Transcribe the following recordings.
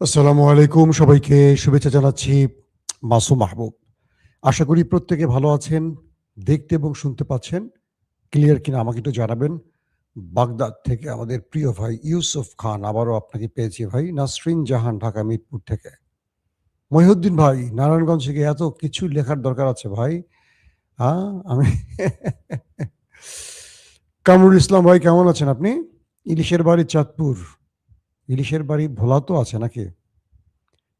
আসসালামু আলাইকুম, সবাইকে শুভেচ্ছা জানাচ্ছি। মাসুম মাহবুব। আশা করি প্রত্যেকে ভালো আছেন। দেখতে এবং শুনতে পাচ্ছেন। ক্লিয়ার কিনা আমাকে একটু জানাবেন। বাগদাদ থেকে আমাদের প্রিয় ভাই ইউসুফ খান, আবারও আপনাকে পেয়েছি ভাই। নাসরিন জাহান, ঢাকা মিরপুর থেকে। মহিউদ্দিন ভাই, নারায়ণগঞ্জ থেকে। এত কিছু লেখার দরকার আছে ভাই। আমি কামরুল ইসলাম ভাই, কেমন আছেন আপনি? ইলিশের বাড়ি চাঁদপুর। ইলিশের বাড়ি ভোলা তো আছে নাকি?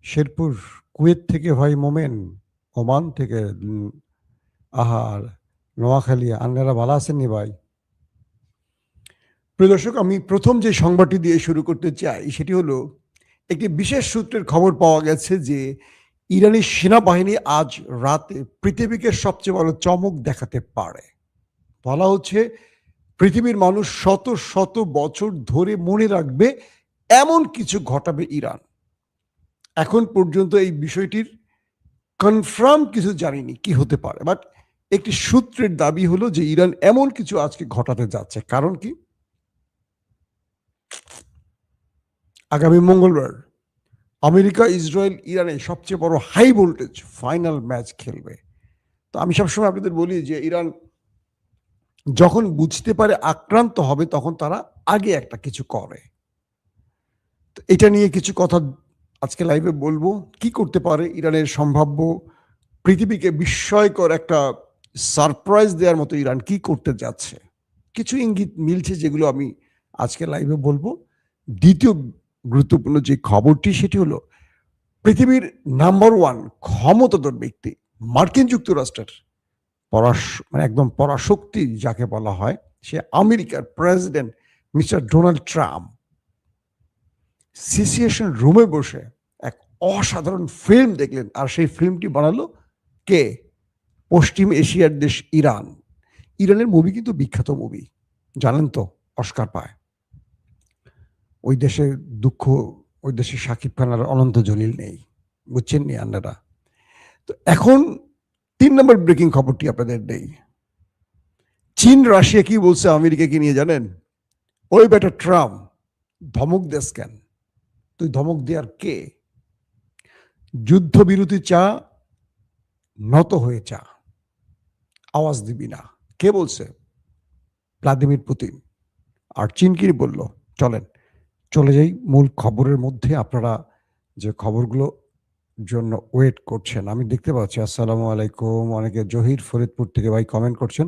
শেরপুর, কুয়েত থেকে ভাই মোমেন, ওমান থেকে আহার, নোয়াখালী। আন্নারা ভালো আছেননি ভাই? প্রিয় দর্শক, আমি প্রথম যে সংবাদটি দিয়ে শুরু করতে চাই সেটি হলো, একটি বিশেষ সূত্রের খবর পাওয়া গেছে যে ইরানি সেনাবাহিনী আজ রাতে পৃথিবীকে সবচেয়ে বড় চমক দেখাতে পারে। বলা হচ্ছে পৃথিবীর মানুষ শত শত বছর ধরে মনে রাখবে এমন কিছু ঘটাবে ইরান। এখন পর্যন্ত এই বিষয়টির কনফার্ম কিছু জানিনি কি হতে পারে, বাট একটি সূত্রের দাবি হলো যে ইরান এমন কিছু আজকে ঘটাতে যাচ্ছে। কারণ কি? আগামী মঙ্গলবার আমেরিকা, ইসরায়েল, ইরানে সবচেয়ে বড় হাই ভোল্টেজ ফাইনাল ম্যাচ খেলবে। তো আমি সবসময় আপনাদের বলি যে ইরান যখন বুঝতে পারে আক্রান্ত হবে, তখন তারা আগে একটা কিছু করে। তো এটা নিয়ে কিছু কথা আজকে লাইভে বলবো। কি করতে পারে ইরানের সম্ভাব্য পৃথিবীকে বিস্ময়কর একটা সারপ্রাইজ দেওয়ার মতো ইরান কি করতে যাচ্ছে, কিছু ইঙ্গিত মিলছে যেগুলো আমি আজকে লাইভে বলবো। দ্বিতীয় গুরুত্বপূর্ণ যে খবরটি সেটি হলো, পৃথিবীর নাম্বার ওয়ান ক্ষমতাধর ব্যক্তি মার্কিন যুক্তরাষ্ট্রের মানে একদম পরাশক্তি যাকে বলা হয়, সে আমেরিকার president mister Donald Trump situation রুমে বসে এক অসাধারণ ফিল্ম দেখলেন। আর সেই ফিল্মটি বানালো কে? পশ্চিম এশিয়ার দেশ ইরান। ইরানের মুভি কিন্তু বিখ্যাত মুভি, জানেন তো, অস্কার পায়। ওই দেশে দুঃখ, ওই দেশে শাকিব খান আর অনন্ত জলিল নেই, বুঝছেন নি আপনারা? তো এখন 3 নম্বর ব্রেকিং খবরটি আপনাদের নেই। চীন রাশিয়া কি বলছে আমেরিকাকে নিয়ে, জানেন? ওই বেটা ট্রাম্প, ধমক দেশ কেন? তুই ধমক দেওয়ার কে? যুদ্ধবিরতি চা, নত হয়ে চা, আওয়াজ দিবি না। কে বলছে? Vladimir Putin. আর চীন কি বলল? চলেন চলে যাই মূল খবরের মধ্যে। আপনারা যে খবরগুলো জন্য ওয়েট করছেন আমি দেখতে পাচ্ছি। আসসালামু আলাইকুম। অনেকে জহির ফরিদপুর থেকে ভাই কমেন্ট করছেন।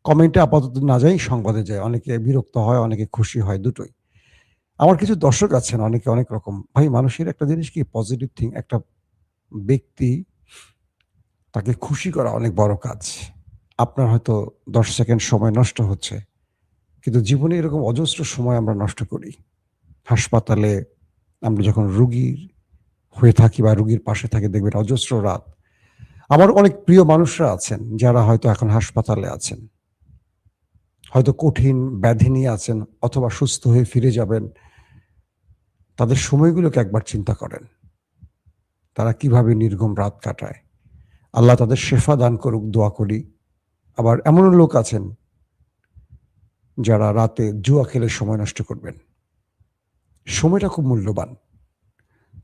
কমেন্টে আপাতত না যাই, সংবাদে যায়। অনেকে বিরক্ত হয়, অনেকে খুশি হয়, দুটোই। আমার কিছু দর্শক আছেন, অনেকে অনেক রকম। ভাই, মানুষের একটা জিনিস কি, পজিটিভ থিং। একটা ব্যক্তি, তাকে খুশি করা অনেক বড় কাজ। আপনার হয়তো 10 সেকেন্ড সময় নষ্ট হচ্ছে, কিন্তু জীবনে এরকম অজস্র সময় আমরা নষ্ট করি। হাসপাতালে আমরা যখন রুগীর হয়ে থাকি বা রুগীর পাশে থাকি, দেখবেন অজস্র রাত। আমার অনেক প্রিয় মানুষরা আছেন যারা হয়তো এখন হাসপাতালে আছেন, হয়তো কঠিন ব্যাধি নিয়ে আছেন, অথবা সুস্থ হয়ে ফিরে যাবেন। তাদের সময়গুলোকে একবার চিন্তা করেন, তারা কিভাবে নির্ঘুম রাত কাটায়। আল্লাহ তাদের শেফা দান করুক, দোয়া করি। আবার এমনও লোক আছেন যারা রাতে জুয়া খেলে সময় নষ্ট করবেন। সময়টা খুব মূল্যবান।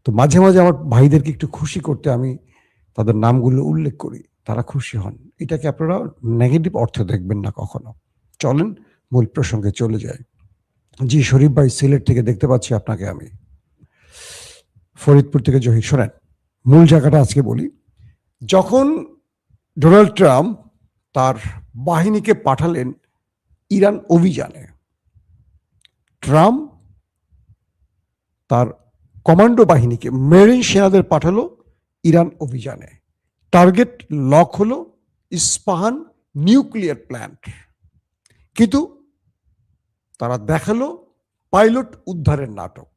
তো মাঝে মাঝে আমার ভাইদেরকে একটু খুশি করতে আমি তাদের নামগুলো উল্লেখ করি, তারা খুশি হন। এটাকে আপনারা নেগেটিভ অর্থে দেখবেন না কখনো। চলেন মূল প্রসঙ্গে চলে যায়। জি শরীফ ভাই, সিলেট থেকে দেখতে পাচ্ছি আপনাকে আমি। ফরিদপুর থেকে জহির। শোনেন, মূল জায়গাটা আজকে বলি। যখন ডোনাল্ড ট্রাম্প তার বাহিনীকে পাঠালেন ইরান অভিযানে, ট্রাম্প তার কমান্ডো বাহিনীকে, মেরিন সেনাদের পাঠালো ইরান অভিযানে। টার্গেট লক হলো ইস্পাহান নিউক্লিয়ার প্ল্যান্ট। কিন্তু তারা দেখালো পাইলট উদ্ধারের নাটক।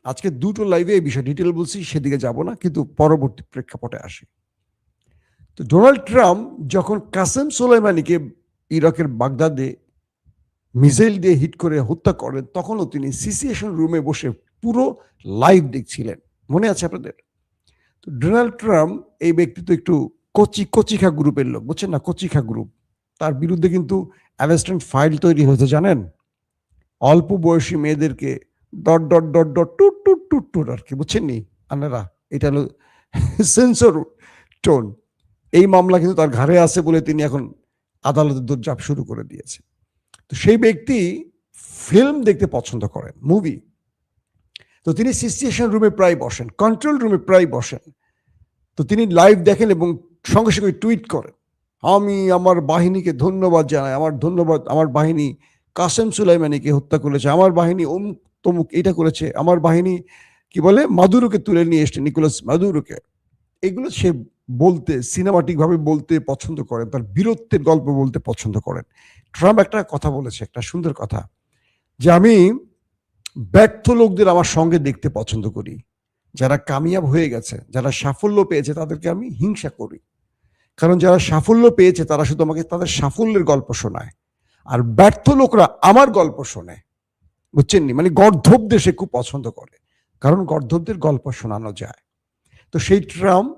আজকে দুটো লাইভে এই বিষয়ে ডিটেল বলছি, সেদিকে যাব না, কিন্তু পরবর্তী প্রেক্ষাপটে আসি। তো ডোনাল্ড ট্রাম্প যখন কাসেম সোলাইমানিকে ইরাকের বাগদাদে মিসাইল দিয়ে হিট করে হত্যা করেন, তখনও তিনি সিচুয়েশন রুমে বসে পুরো লাইভ দেখছিলেন। মনে আছে আপনাদের? তো ডোনাল্ড ট্রাম্প এই ব্যক্তি তো একটু কচিখা গ্রুপের লোক, বুঝছেন না? কচিখা গ্রুপ। তার বিরুদ্ধে কিন্তু অ্যারেস্টমেন্ট ফাইল তৈরি হয়েছে, জানেন? অল্প বয়সী মেয়েদেরকে ডট ডট ডট ডট টুট টুট টুট টুট আর কি, বুঝছেন নি? আনারা, এটা হলো সেন্সর টোন। এই মামলা কিন্তু তার ঘাড়ে আছে বলে তিনি এখন আদালতের দৌড়ঝাঁপ শুরু করে দিয়েছে। তো সেই ব্যক্তি ফিল্ম দেখতে পছন্দ করেন, মুভি। তো তিনি সিচুয়েশন রুমে প্রায় বসেন, কন্ট্রোল রুমে প্রায় বসেন। তো তিনি লাইভ দেখেন এবং সঙ্গে সঙ্গে টুইট করেন, আমি আমার বাহিনীকে ধন্যবাদ জানাই, আমার বাহিনী কাসেম সুলাইমানিকে হত্যা করেছে, আমার বাহিনী অমুক তমুক এটা করেছে, আমার বাহিনী কি বলে মাদুরোকে তুলে নিয়ে এসছে, নিকোলাস মাদুরোকে। এগুলো সে বলতে, সিনেমাটিক ভাবে বলতে পছন্দ করেন, তার বীরত্বের গল্প বলতে পছন্দ করেন। ট্রাম্প একটা কথা বলেছে, একটা সুন্দর কথা, যে আমি ব্যর্থ লোকদের আমার সঙ্গে দেখতে পছন্দ করি, যারা কামিয়াব হয়ে গেছে, যারা সাফল্য পেয়েছে তাদেরকে আমি হিংসা করি। কারণ যারা সাফল্য পেয়েছে তারা শুধু আমাকে তাদের সাফল্যের গল্প শোনায়, আর ব্যর্থ লোকরা আমার গল্প শোনে। বুঝছেন নি? মানে গর্ধবদের সে খুব পছন্দ করে, কারণ গর্ধবদের গল্প শোনানো যায়। তো সেই ট্রাম্প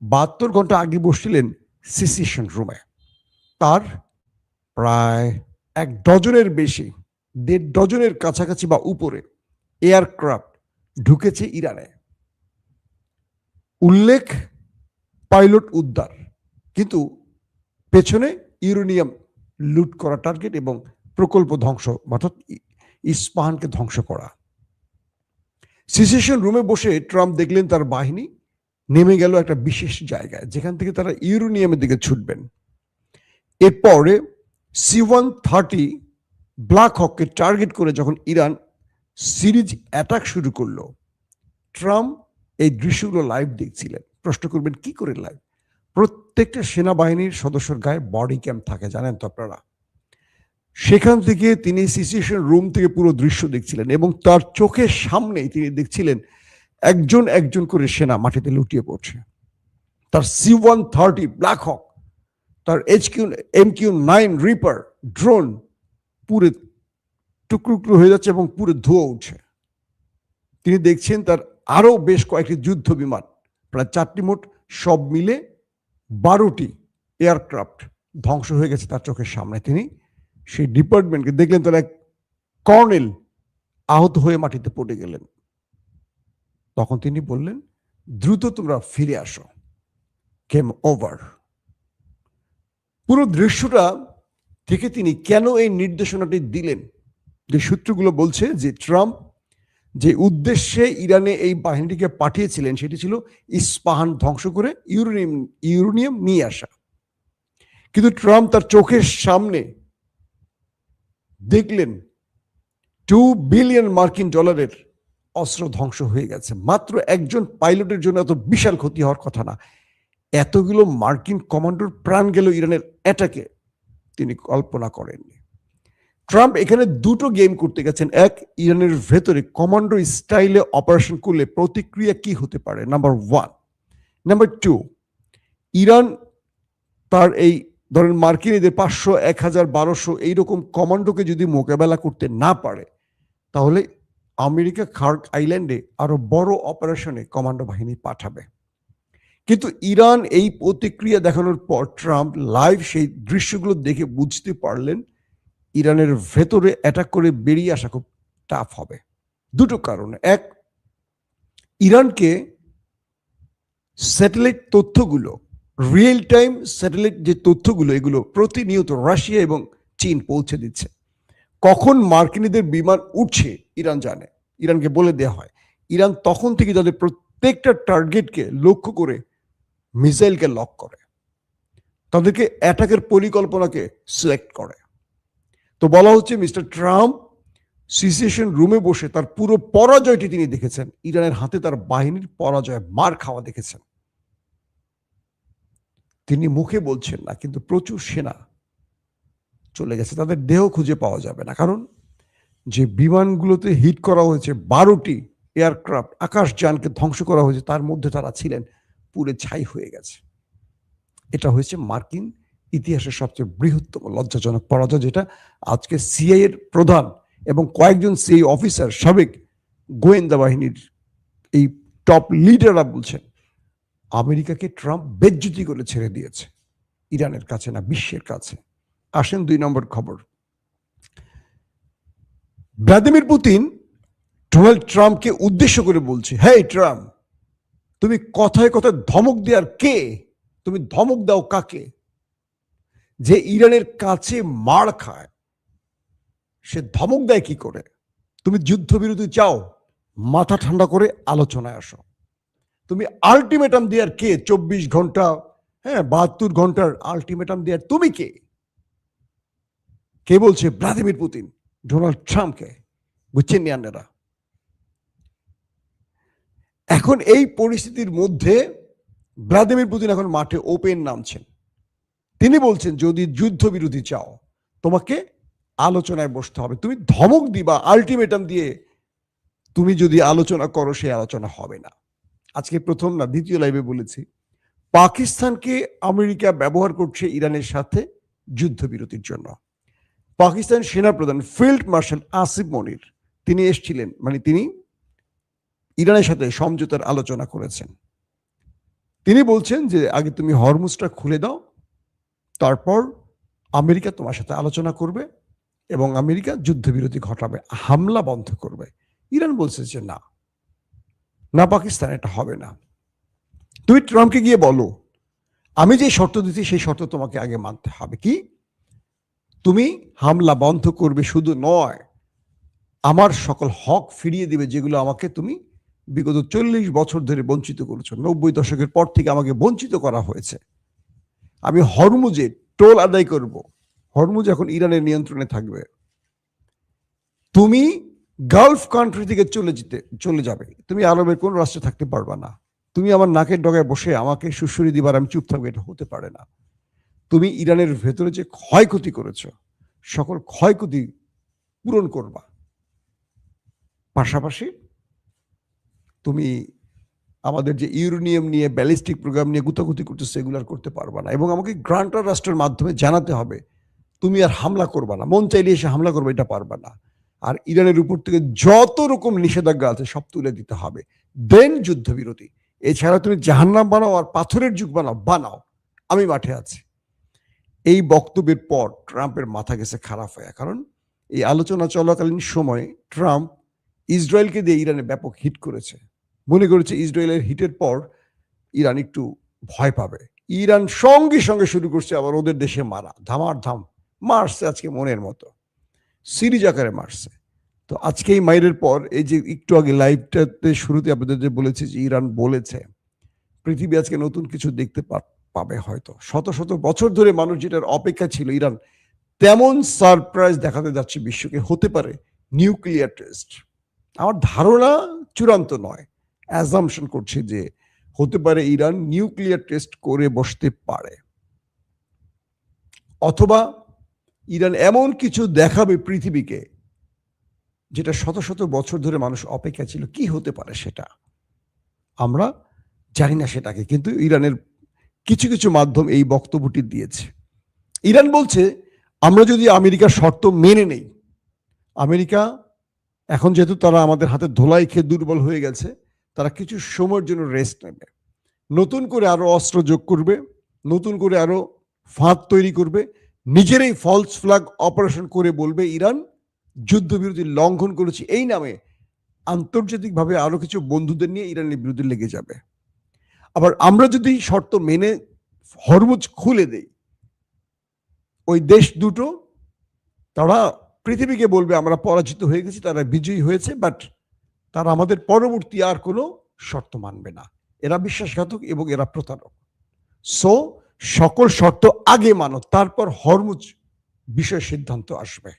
72 ঘন্টা আগে বসছিলেন সিসিশন রুমে। তার প্রায় 1 ডজনের বেশি, 1.5 ডজনের কাছাকাছি বা উপরে এয়ারক্রাফট ঢুকেছে ইরানে। উল্লেখ পাইলট উদ্ধার, কিন্তু পেছনে ইউরেনিয়াম লুট করা টার্গেট এবং প্রকল্প ধ্বংস, অর্থাৎ ইস্পাহানকে ধ্বংস করা। সিচুয়েশন রুমে বসে ট্রাম্প দেখলেন তার বাহিনী নেমে গেল একটা বিশেষ জায়গায়, যেখান থেকে তারা ইউরেনিয়ামের দিকে ছুটবেন। এরপরে C-130 ব্ল্যাক হককে টার্গেট করে যখন ইরান সিরিজ অ্যাটাক শুরু করলো, ট্রাম্প এই দৃশ্যগুলো লাইভ দেখছিলেন। প্রশ্ন করবেন কি করে লাইভ? প্রত্যেকটা সেনাবাহিনীর সদস্যর গায়ে বডি ক্যাম থাকে, জানেন তো আপনারা। সেখান থেকে তিনি সিচুয়েশন রুম থেকে পুরো দৃশ্য দেখছিলেন এবং তার চোখের সামনেই তিনি দেখছিলেন একজন একজন করে সেনা মাটিতে লুটিয়ে পড়ছে। তার C-130 ব্ল্যাক হক, তার MQ-9 রিপার ড্রোন পুরো টুকরো হয়ে যাচ্ছে এবং পুরো ধোঁয়া উঠছে। তিনি দেখছেন তার আরো বেশ কয়েকটি যুদ্ধ বিমান, প্রায় 4টি মোট, সব মিলে 12টি এয়ারক্রাফট ধ্বংস হয়ে গেছে তার চোখের সামনে। তিনি সেই ডিপার্টমেন্টকে দেখলেন, তার এক কর্নেল আহত হয়ে মাটিতে পড়ে গেলেন। তখন তিনি বললেন, দ্রুত তোমরা ফিরে আসো, গেম ওভার। পুরো দৃশ্যটা থেকে তিনি কেন এই নির্দেশনাটি দিলেন, যে সূত্রগুলো বলছে যে ট্রাম্প যে উদ্দেশ্যে ইরানে এই বাহিনীটিকে পাঠিয়েছিলেন সেটি ছিল ইস্পাহান ধ্বংস করে ইউরেনিয়াম নিয়ে আসা। কিন্তু ট্রাম্প তার চোখের সামনে দেখলেন 2 বিলিয়ন মার্কিন ডলারের অস্ত্র ধ্বংস হয়ে গেছে। মাত্র একজন পাইলটের জন্য এত বিশাল ক্ষতি হওয়ার কথা না, এতগুলো মার্কিন কমান্ডোর প্রাণ গেল ইরানের অ্যাটাকে, তিনি কল্পনা করেননি। ট্রাম্প এখানে দুটো গেম করতে গেছেন। এক, ইরানের ভেতরে কমান্ডো স্টাইলে অপারেশন করলে প্রতিক্রিয়া কি হতে পারে, নাম্বার 1। নাম্বার 2, ইরান তার এই ধরেন মার্কিনীদের 500, 1000, 1200 এইরকম কমান্ডোকে যদি মোকাবেলা করতে না পারে, তাহলে আমেরিকা খার্ক আইল্যান্ডে আরো বড় অপারেশনে কমান্ডো বাহিনী পাঠাবে। কিন্তু ইরান এই প্রতিক্রিয়া দেখানোর পর ট্রাম্প লাইভ সেই দৃশ্যগুলো দেখে বুঝতে পারলেন ইরানের ভেতরে অ্যাটাক করে বেরিয়ে আসা খুব টাফ হবে। দুটো কারণে। এক, ইরানকে স্যাটেলাইট তথ্যগুলো, রিয়েল টাইম স্যাটেলাইট যে তথ্যগুলো, এগুলো প্রতিনিয়ত রাশিয়া এবং চীন পৌঁছে দিচ্ছে। কখন মার্কিনীদের বিমান উঠছে ইরান জানে, ইরানকে বলে দেওয়া হয়। ইরান তখন থেকে তাদের প্রত্যেকটা টার্গেটকে লক্ষ্য করে মিসাইলকে লক করে, তাদেরকে অ্যাটাকের পরিকল্পনাকে সিলেক্ট করে। তো বলা হচ্ছে মিস্টার ট্রাম্প সিচুয়েশন রুমে বসে তার পুরো পরাজয়টি তিনি দেখেছেন, ইরানের হাতে তার বাহিনীর পরাজয়, মার খাওয়া দেখেছেন। তিনি মুখে বলছেন না, কিন্তু প্রচুর সেনা চলে গেছে, তাদের দেহ খুঁজে পাওয়া যাবে না। কারণ যে বিমানগুলোতে হিট করা হয়েছে, 12টি এয়ারক্রাফট, আকাশযানকে ধ্বংস করা হয়েছে, তার মধ্যে তারা ছিলেন, পুরে ছাই হয়ে গেছে। এটা হয়েছে মার্কিন ইতিহাসের সবচেয়ে বৃহত্তম লজ্জাজনক পরাজয়, যেটা আজকে সিআইএ এর প্রধান এবং কয়েকজন সিআইএ অফিসার, সাবেক গোয়েন্দা বাহিনীর এই টপ লিডাররা বলছেন আমেরিকাকে ট্রাম্প বেজ্জতি করে ছেড়ে দিয়েছে, ইরানের কাছে না, বিশ্বের কাছে। আসেন 2 নম্বর খবর। ভ্লাদিমির পুতিন ডোনাল্ড ট্রাম্পকে উদ্দেশ্য করে বলছে, হেই ট্রাম্প, তুমি কথায় কথায় ধমক দেওয়ার কে? তুমি ধমক দাও কাকে? যে ইরানের কাছে মার খায় সে ধমক দেয় কি করে? তুমি যুদ্ধবিরতি চাও, মাথা ঠান্ডা করে আলোচনায় আসো। তুমি আলটিমেটাম দেওয়ার কে? 24 ঘন্টা, 72 ঘন্টার আলটিমেটাম দেওয়ার তুমি কে? কে বলছে? ভ্লাদিমির পুতিন, ডোনাল্ড ট্রাম্পকে। বুঝছেন নিয়ান্নেরা? এখন এই পরিস্থিতির মধ্যে ভ্লাদিমির পুতিন এখন মাঠে ওপেন নামছেন। তিনি বলছেন যদি যুদ্ধবিরতি চাও তোমাকে আলোচনায় বসতে হবে। তুমি ধমক দিবা, আলটিমেটাম দিয়ে তুমি যদি আলোচনা করো, সেই আলোচনা হবে না। আজকে প্রথম না, দ্বিতীয় লাইভে বলেছি, পাকিস্তানকে আমেরিকা ব্যবহার করছে ইরানের সাথে যুদ্ধবিরতির জন্য। পাকিস্তান সেনাপ্রধান ফিল্ড মার্শাল আসিফ মনির তিনি এসেছিলেন, মানে তিনি ইরানের সাথে সমঝোতার আলোচনা করেছেন। তিনি বলছেন যে আগে তুমি হরমুজটা খুলে দাও, তারপর আমেরিকা তোমার সাথে আলোচনা করবে এবং আমেরিকা যুদ্ধবিরতি ঘটাবে, হামলা বন্ধ করবে। ইরান বলছে যে না না, পাকিস্তান এটা হবে না। তুমি ট্রাম্পকে গিয়ে বলো আমি যে শর্ত দিচ্ছি সেই শর্ত তোমাকে আগে মানতে হবে। কি? তুমি হামলা বন্ধ করবে, শুধু নয় আমার সকল হক ফিরিয়ে দিবে যেগুলো আমাকে তুমি বিগত 40 বছর ধরে বঞ্চিত করেছো। 90 দশকের পর থেকে আমাকে বঞ্চিত করা হয়েছে। আমি হরমুজে টোল আদায় করব। হরমুজ এখন ইরানের নিয়ন্ত্রণে থাকবে। তুমি গালফ কান্ট্রি থেকে চলে যাবে, তুমি আরবের কোন রাষ্ট্রে থাকতে পারবা না। তুমি আমার নাকের ডগায় বসে আমাকে সুশ্রী দিবার আমি চুপ থাকবো, এটা হতে পারে না। তুমি ইরানের ভেতরে যে ক্ষয়ক্ষতি করেছো সকল ক্ষয়ক্ষতি পূরণ করবা। পাশাপাশি তুমি আমাদের যে ইউরেনিয়াম নিয়ে, ব্যালিস্টিক প্রোগ্রাম নিয়ে গুতাগুতি করতেছে, এগুলো আর করতে পারবা না। এবং আমাকে গ্রান্টার রাষ্ট্রের মাধ্যমে জানাতে হবে তুমি আর হামলা করবা না, মন চাইলে এসে হামলা করবে, এটা পারবা না। আর ইরানের উপর থেকে যত রকম নিষেধাজ্ঞা আছে সব তুলে দিতে হবে, দেন যুদ্ধবিরতি। এছাড়া তুমি জাহান্নাম বানাও আর পাথরের যুগ বানাও, আমি মাঠে আছি। এই বক্তব্যের পর ট্রাম্পের মাথা গেছে খারাপ হয়ে, কারণ এই আলোচনা চলাকালীন সময়ে ট্রাম্প ইসরায়েলকে দিয়ে ইরানে ব্যাপক হিট করেছে। মনে করেছে ইসরায়েলের হিটের পর ইরান একটু ভয় পাবে। ইরান সঙ্গে সঙ্গে শুরু করছে আবার ওদের দেশে মারা, ধামার মারছে আজকে মনের মতো, সিরিজ আকারে মারছে। তো আজকে এই মাইরের পর, এই যে একটু আগে লাইভটাতে শুরুতে আপনাদের যে বলেছি যে ইরান বলেছে পৃথিবী আজকে নতুন কিছু দেখতে পাবে। হয়তো শত শত বছর ধরে মানুষ যেটার অপেক্ষা ছিল, ইরান তেমন সারপ্রাইজ দেখাতে যাচ্ছে বিশ্বকে। হতে পারে নিউক্লিয়ার টেস্ট। আমার ধারণা চূড়ান্ত নয়, অ্যাজাম্পশন করছে যে হতে পারে ইরান নিউক্লিয়ার টেস্ট করে বসতে পারে, অথবা ইরান এমন কিছু দেখাবে পৃথিবীকে যেটা শত শত বছর ধরে মানুষ অপেক্ষা ছিল। কি হতে পারে সেটা আমরা জানি না সেটাকে, কিন্তু ইরানের কিছু কিছু মাধ্যম এই বক্তব্যটি দিয়েছে। ইরান বলছে আমরা যদি আমেরিকার শর্ত মেনে নেই, আমেরিকা এখন যেহেতু তারা আমাদের হাতে ধোলাই খেয়ে দুর্বল হয়ে গেছে, তারা কিছু সময়ের জন্য রেস্ট নেবে, নতুন করে আরো অস্ত্র যোগ করবে, নতুন করে আরো ফাঁদ তৈরি করবে, নিজেরাই ফলস ফ্ল্যাগ অপারেশন করে বলবে ইরান যুদ্ধবিরতি লঙ্ঘন করেছে, এই নামে আন্তর্জাতিকভাবে আরো কিছু বন্ধুদের নিয়ে ইরানের বিরুদ্ধে লেগে যাবে। আবার আমরা যদি শর্ত মেনে হরমুজ খুলে দেই, ওই দেশ দুটো তারা পৃথিবীকে বলবে আমরা পরাজিত হয়ে গেছি, তারা বিজয়ী হয়েছে, বাট তারা আমাদের পরবর্তী আর কোনো শর্ত মানবে না। এরা বিশ্বাসঘাতক এবং এরা প্রতারক। সো সকল শর্ত আগে মানো, তারপর হরমুজ বিষয় সিদ্ধান্ত আসবে।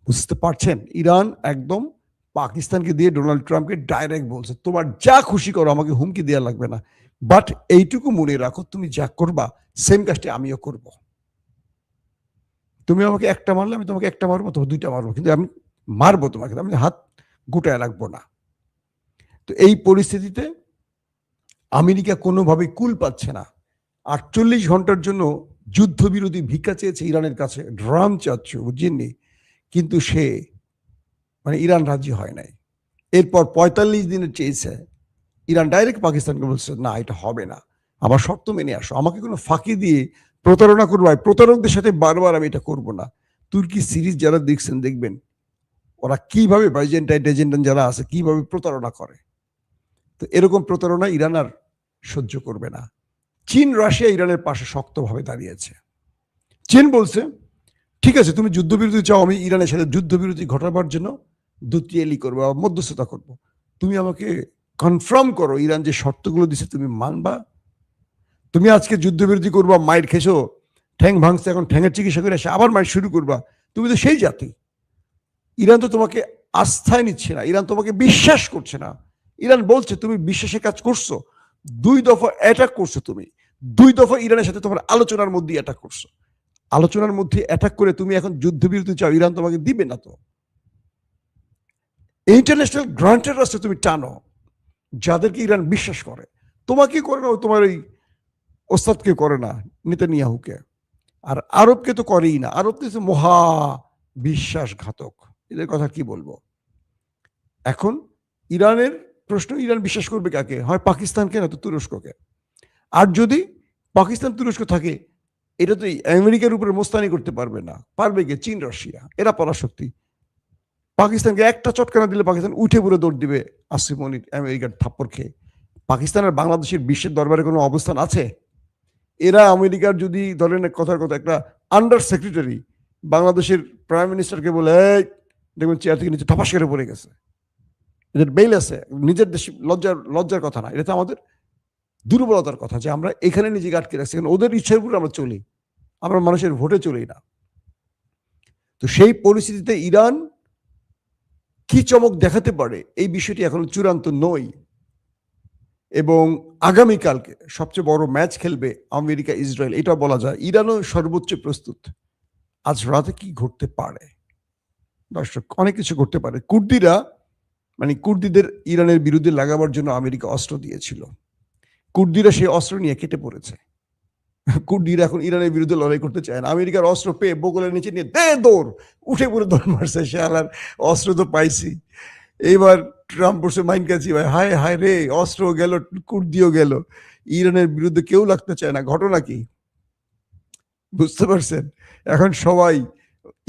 বুঝতে পারছেন? ইরান একদম পাকিস্তানকে দিয়ে ডোনাল্ড ট্রাম্পকে ডাইরেক্ট বলছে তোমার যা খুশি করো, আমাকে হুমকি দেওয়া লাগবে না, বাট এইটুকু মনে রাখো তুমি যা করবা সেম কাজটি আমিও করব। তুমি আমাকে একটা মারলে আমি তোমাকে একটা মারবো, তোমাকে দুইটা মারবো, কিন্তু আমি মারবো তোমাকে, আমি হাত গুটায় রাখবো না। তো এই পরিস্থিতিতে আমেরিকা কোনোভাবেই কুল পাচ্ছে না। 48 ঘন্টার জন্য যুদ্ধবিরতি ভিক্ষা চেয়েছে ইরানের কাছে, ড্রাম চাচ্ছে, বুঝিনি, কিন্তু সে মানে ইরান রাজি হয় নাই। এরপর 45 দিনের চেয়েছে, ইরান ডাইরেক্ট পাকিস্তানকে বলছে না এটা হবে না, আমার শর্ত মেনে আসো, আমাকে কোনো ফাঁকি দিয়ে প্রতারণা করবো, প্রতারকদের সাথে বারবার আমি এটা করবো না। তুর্কি সিরিজ যারা দেখছেন দেখবেন ওরা কিভাবে বাইজেন্টাইন যারা আছে কিভাবে প্রতারণা করে। তো এরকম প্রতারণা ইরান আর সহ্য করবে না। চীন রাশিয়া ইরানের পাশে শক্তভাবে দাঁড়িয়েছে। চীন বলছে, ঠিক আছে, তুমি যুদ্ধবিরতি চাও, আমি ইরানের সাথে যুদ্ধবিরতি ঘটাবার জন্য দুতিয়ালি করবো, মধ্যস্থতা করব। তুমি আমাকে কনফার্ম করো ইরান যে শর্তগুলো দিছে তুমি মানবা। তুমি আজকে যুদ্ধবিরতি করবা, মাইর খেছো, ঠ্যাং ভাঙছে, এখন ঠ্যাঙের চিকিৎসা করে এসে আবার মাইর শুরু করবা। তুমি তো সেই জাতি। ইরান তো তোমাকে আস্থায় নিচ্ছে না, ইরান তোমাকে বিশ্বাস করছে না। ইরান বলছে তুমি বিশ্বাসে কাজ করছো, 2 দফা অ্যাটাক করছো, তুমি 2 দফা ইরানের সাথে তোমার আলোচনার মধ্যে অ্যাটাক করছো। আলোচনার মধ্যে অ্যাটাক করে তুমি এখন যুদ্ধবিরতি চাও, ইরান তোমাকে দিবে না। তো ইন্টারন্যাশনাল গ্রান্টের রাস্তায় তুমি টানো যাদেরকে ইরান বিশ্বাস করে। তোমাকে করে না, তোমার ওই ওস্তাদকে করে না, নেতানিয়াহুকে। আর আরবকে তো করেই না, আরব তো মহা বিশ্বাসঘাতক। এদের কথা কি বলবো। এখন ইরানের প্রশ্ন, ইরান বিশ্বাস করবে কাকে? হয় পাকিস্তানকে, না তো তুরস্ককে। আর যদি পাকিস্তান তুরস্ক থাকে, এটা তো আমেরিকার উপরে মোস্তানি করতে পারবে না। পারবে কে? চীন রাশিয়া, এরা পরাশক্তি। পাকিস্তানকে একটা চটকানা দিলে পাকিস্তান উঠে পুরো দৌড় দিবে আসিফ মনির আমেরিকার থাপ্পড় খেয়ে। পাকিস্তানের বাংলাদেশের বিশ্বের দরবারে কোনো অবস্থান আছে? এরা আমেরিকার যদি ধরেন কথার কথা একটা আন্ডার সেক্রেটারি বাংলাদেশের প্রাইম মিনিস্টারকে বলে, দেখবেন চেয়ার থেকে নিচে ঠাপাস করে পড়ে গেছে। এদের বেল আছে, নিজের দেশ লজ্জার কথা না, এটা তো আমাদের দুর্বলতার কথা যে আমরা এখানে নিজেকে আটকে রাখছি। ওদের ইচ্ছার উপর আমরা চলি, আমরা মানুষের ভোটে চলি না। তো সেই পরিস্থিতিতে ইরান কি চমক দেখাতে পারে এই বিষয়টি এখন চূড়ান্ত নয়। এবং আগামীকালকে সবচেয়ে বড় ম্যাচ খেলবে আমেরিকা ইসরায়েল, এটা বলা যায়। ইরানও সর্বোচ্চ প্রস্তুত। আজ রাতে কি ঘটতে পারে দর্শক? অনেক কিছু ঘটতে পারে। কুর্দিরা, মানে কুর্দিদের ইরানের বিরুদ্ধে লাগাবার জন্য আমেরিকা অস্ত্র দিয়েছিল। কুর্দিরা সেই অস্ত্র নিয়ে কেটে পড়েছে। কুর্দিরা এখন ইরানের বিরুদ্ধে লড়াই করতে চায় না। আমেরিকার অস্ত্র পেয়ে বগলের নিচে নিয়ে দৌড়, উঠে পড়ে দৌড় মারছে। সে আলার অস্ত্র তো পাইছি। এইবার ট্রাম্প বসে মাইন কাছি, ভাই হায় হায় রে, অস্ত্র গেল, কুর্দিও গেল, ইরানের বিরুদ্ধে কেউ লাগতে চায় না। ঘটনা কি বুঝতে পারছেন? এখন সবাই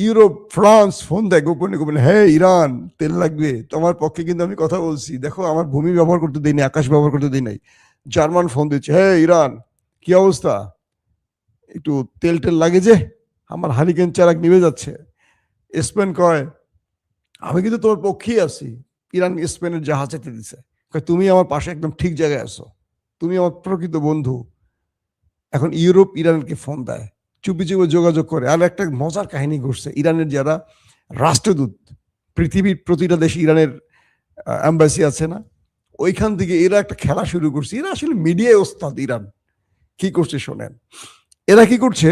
ইউরোপ, ফ্রান্স ফোন দেয় গোপনে গোপনে, হ্যাঁ ইরান তেল লাগবে, তোমার পক্ষে কিন্তু আমি কথা বলছি, দেখো আমার ভূমি ব্যবহার করতে দিই নাই, আকাশ ব্যবহার করতে দিই নাই। জার্মান ফোন দিচ্ছে, হ্যাঁ ইরান কি অবস্থা, একটু তেল টেল লাগে যে, আমার হারিকেন চারাক নিভে যাচ্ছে। স্পেন কয়, আমি কিন্তু তোমার পক্ষেই আছি। ইরান স্পেনের জাহাজ যেতে দিছে, তুমি আমার পাশে একদম ঠিক জায়গায় আছো, তুমি আমার প্রকৃত বন্ধু। এখন ইউরোপ ইরানকে ফোন দেয়, চুপি চুপি যোগাযোগ করে। আর একটা মজার কাহিনী ঘটছে, ইরানের যারা রাষ্ট্রদূত, পৃথিবীর প্রতিটা দেশে ইরানের এম্বাসি আছে না, ওইখান থেকে এরা একটা খেলা শুরু করছে। এরা আসলে মিডিয়ায় ওস্তাদ। ইরান কি করছে শোনেন। এরা কি করছে,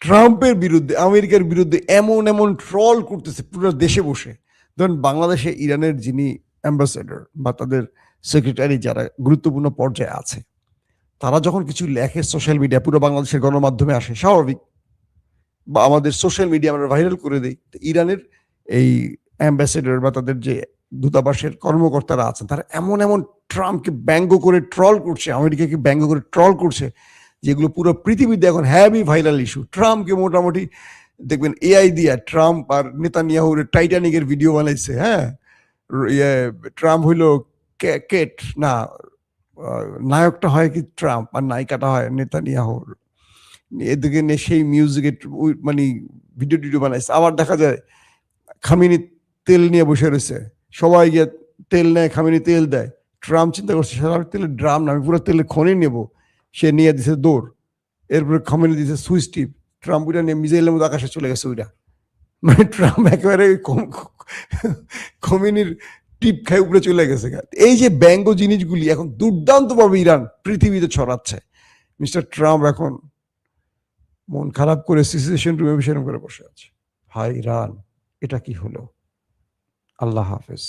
ট্রাম্পের বিরুদ্ধে, আমেরিকার বিরুদ্ধে এমন এমন ট্রল করতেছে পুরো দেশে বসে। ধরেন বাংলাদেশে ইরানের যিনি অ্যাম্বাসেডর বা তাদের সেক্রেটারি যারা গুরুত্বপূর্ণ পর্যায়ে আছে, তারা যখন কিছু লেখে সোশ্যাল মিডিয়া, পুরো বাংলাদেশের গণমাধ্যমে আসে, স্বাভাবিক, বা আমাদের সোশ্যাল মিডিয়া আমরা ভাইরাল করে দিই। ইরানের এই অ্যাম্বাসেডর বা তাদের যে দূতাবাসের কর্মকর্তারা আছেন, তারা এমন এমন ট্রাম্পকে ব্যঙ্গ করে ট্রল করছে, আমেরিকাকে ব্যঙ্গ করে ট্রল করছে, যেগুলো পুরো পৃথিবীতে এখন হ্যাভি ভাইরাল ইস্যু। ট্রাম্পকে মোটামুটি দেখবেন এআই দিয়া ট্রাম্প আর নেতানিয়াহুর টাইটানিকের ভিডিও বানাইছে। হ্যাঁ, ট্রাম্প হইলো কেট না, নায়কটা হয় কি ট্রাম্প আর নায়িকাটা হয় নেতানিয়াহুর। এদিকে সেই মিউজিকের মানে ভিডিও টিডিও বানাইছে। আবার দেখা যায় খামিনি তেল নিয়ে বসে রয়েছে, সবাই গিয়ে তেল নেয়, খামিনি তেল দেয়। ট্রাম্প চিন্তা করছে, সারা তেলের ড্রাম না, আমি পুরো তেলের খনি নেবো। সে নিয়ে দিছে দৌড়, এরপরে খামিনি দিছে সুইচ টিপ, ট্রাম্প ওইটা নিয়ে মিজাইলের মতো আকাশে চলে গেছে ওইটা। মানে ট্রাম্প একেবারে খমিনির টিপ খাই উপরে চলে গেছে। এই যে ব্যঙ্গ জিনিসগুলি এখন দুর্দান্তভাবে ইরান পৃথিবীতে ছড়াচ্ছে। মিস্টার ট্রাম্প এখন মন খারাপ করে সিচুয়েশন রুমে বিষয় করে বসে আছে। হাই ইরান, এটা কি হলো? আল্লাহ হাফেজ।